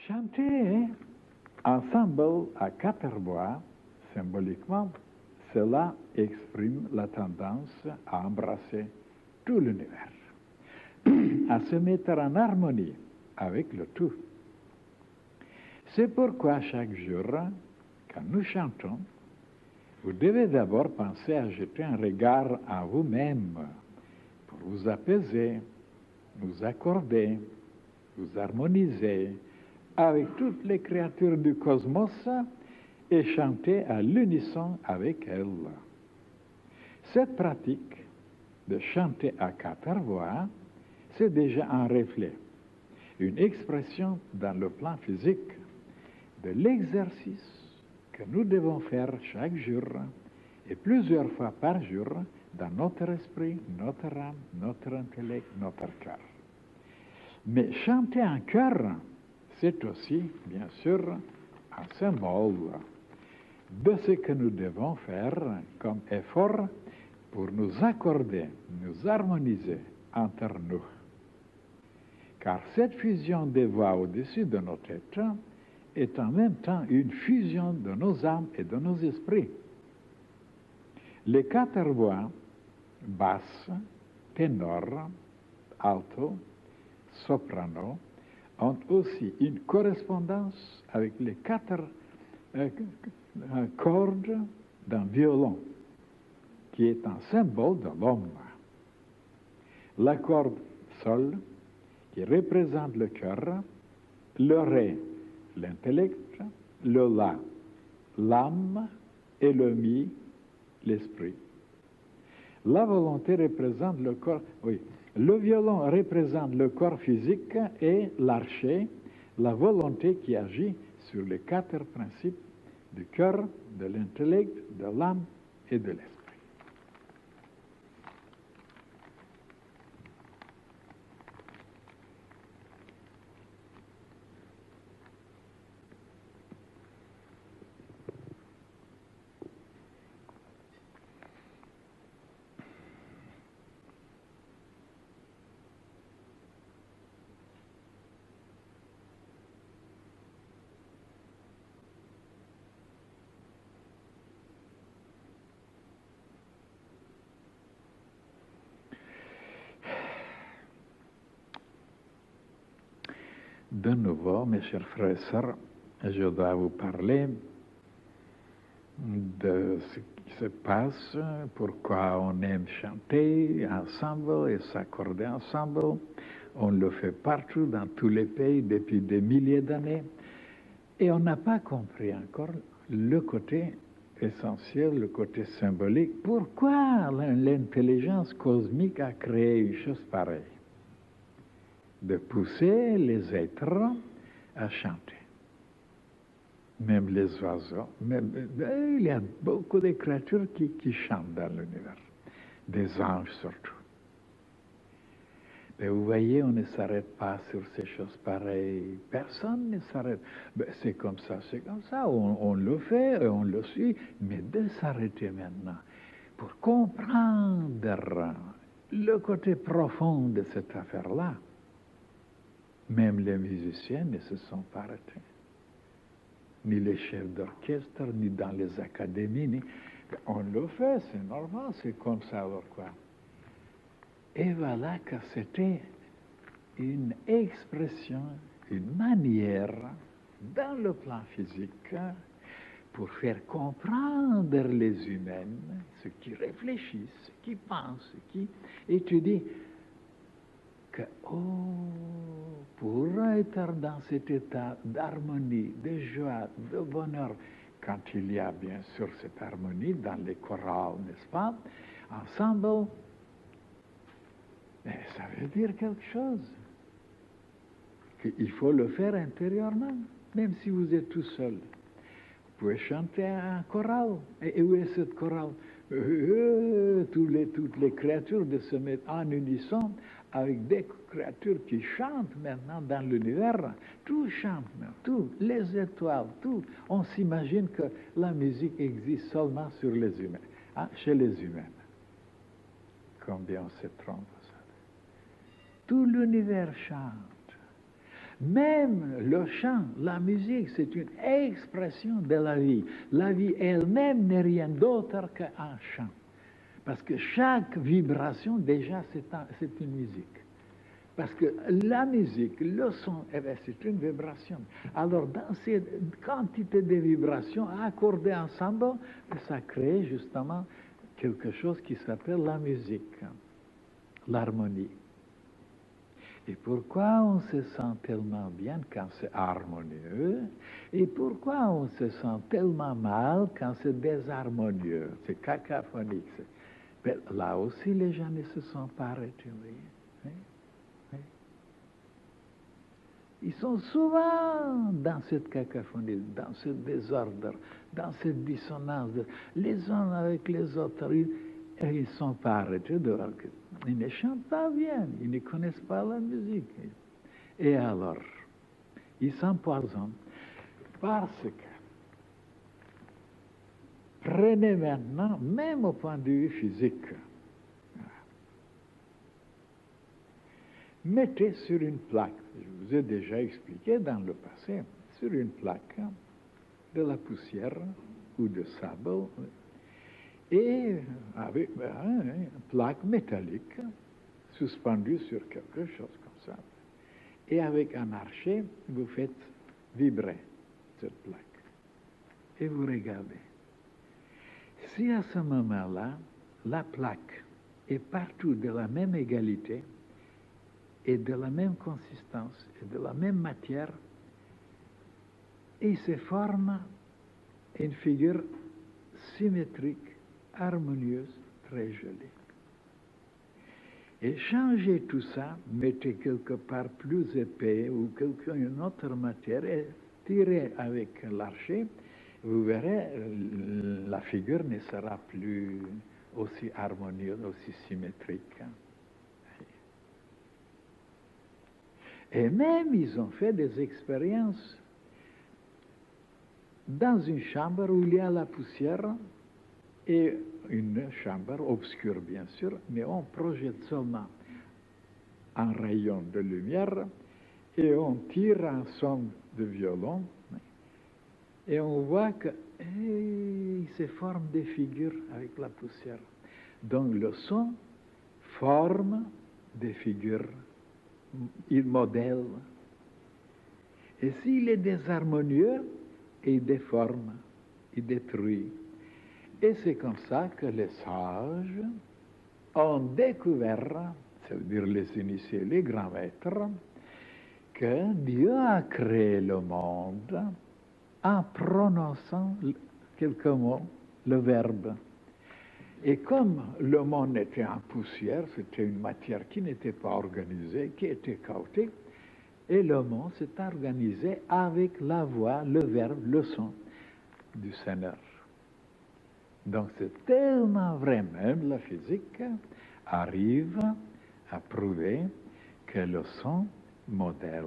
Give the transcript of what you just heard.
Chanter ensemble à quatre voix, symboliquement, cela exprime la tendance à embrasser tout l'univers, à se mettre en harmonie avec le tout. C'est pourquoi chaque jour, quand nous chantons, vous devez d'abord penser à jeter un regard à vous-même pour vous apaiser, vous accorder, vous harmoniser avec toutes les créatures du cosmos et chanter à l'unisson avec elles. Cette pratique de chanter à quatre voix, c'est déjà un reflet, une expression dans le plan physique de l'exercice que nous devons faire chaque jour et plusieurs fois par jour dans notre esprit, notre âme, notre intellect, notre cœur. Mais chanter en chœur, c'est aussi, bien sûr, un symbole de ce que nous devons faire comme effort pour nous accorder, nous harmoniser entre nous. Car cette fusion des voix au-dessus de nos têtes est en même temps une fusion de nos âmes et de nos esprits. Les quatre voix, basse, ténor, alto, soprano, ont aussi une correspondance avec les quatre cordes d'un violon, qui est un symbole de l'homme. La corde sol, qui représente le cœur, le ré, l'intellect, le la, l'âme, et le mi, l'esprit. La volonté représente le corps, oui, le violon représente le corps physique et l'archet, la volonté qui agit sur les quatre principes du cœur, de l'intellect, de l'âme et de l'esprit. De nouveau, mes chers frères et sœurs, je dois vous parler de ce qui se passe, pourquoi on aime chanter ensemble et s'accorder ensemble. On le fait partout, dans tous les pays, depuis des milliers d'années. Et on n'a pas compris encore le côté essentiel, le côté symbolique. Pourquoi l'intelligence cosmique a créé une chose pareille? De pousser les êtres à chanter. Même les oiseaux, il y a beaucoup de créatures qui chantent dans l'univers, des anges surtout. Mais vous voyez, on ne s'arrête pas sur ces choses pareilles. Personne ne s'arrête. C'est comme ça, on le fait, on le suit, mais de s'arrêter maintenant pour comprendre le côté profond de cette affaire-là. Même les musiciens ne se sont pas arrêtés. Ni les chefs d'orchestre, ni dans les académies. On le fait, c'est normal, c'est comme ça, alors quoi. Et voilà que c'était une expression, une manière, dans le plan physique, pour faire comprendre les humains, ceux qui réfléchissent, ceux qui pensent, qui étudient, que, pour être dans cet état d'harmonie, de joie, de bonheur, quand il y a bien sûr cette harmonie dans les chorales, n'est-ce pas, ensemble, mais ça veut dire quelque chose. Il faut le faire intérieurement, même si vous êtes tout seul. Vous pouvez chanter un choral. Et où est cette chorale? Toutes les créatures de se mettre en unisson avec des créatures qui chantent maintenant dans l'univers. Tout chante, tout, les étoiles, tout. On s'imagine que la musique existe seulement sur les humains, chez les humains. Combien on se trompe. Tout l'univers chante. Même le chant, la musique, c'est une expression de la vie. La vie elle-même n'est rien d'autre qu'un chant. Parce que chaque vibration, déjà, c'est une musique. Parce que la musique, le son, eh bien, c'est une vibration. Alors, dans ces quantités de vibrations accordées ensemble, ça crée justement quelque chose qui s'appelle la musique, l'harmonie. Et pourquoi on se sent tellement bien quand c'est harmonieux? Et pourquoi on se sent tellement mal quand c'est désharmonieux? C'est cacophonique. Mais là aussi, les gens ne se sont pas retenus. Hein? Hein? Ils sont souvent dans cette cacophonie, dans ce désordre, dans cette dissonance. Les uns avec les autres, ils ne sont pas arrêtés de voir qu'ils ne chantent pas bien, ils ne connaissent pas la musique. Et alors, ils s'empoisonnent parce que, prenez maintenant, même au point de vue physique, mettez sur une plaque, je vous ai déjà expliqué dans le passé, sur une plaque de la poussière ou de sable, et avec une plaque métallique suspendue sur quelque chose comme ça. Et avec un archet, vous faites vibrer cette plaque. Et vous regardez. Si à ce moment-là, la plaque est partout de la même égalité, et de la même consistance, et de la même matière, et se forme une figure symétrique, harmonieuse, très jolie. Et changez tout ça, mettez quelque part plus épais ou une autre matière et tirez avec l'archet, vous verrez, la figure ne sera plus aussi harmonieuse, aussi symétrique. Et même, ils ont fait des expériences dans une chambre où il y a la poussière et une chambre obscure, bien sûr, mais on projette seulement un rayon de lumière et on tire un son de violon et on voit que il se forme des figures avec la poussière. Donc le son forme des figures, il modèle. Et s'il est désharmonieux, il déforme, il détruit. Et c'est comme ça que les sages ont découvert, ça veut dire les initiés, les grands maîtres, que Dieu a créé le monde en prononçant quelques mots, le verbe. Et comme le monde était en poussière, c'était une matière qui n'était pas organisée, qui était chaotique, et le monde s'est organisé avec la voix, le verbe, le son du Seigneur. Donc c'est tellement vrai, même la physique arrive à prouver que le son modèle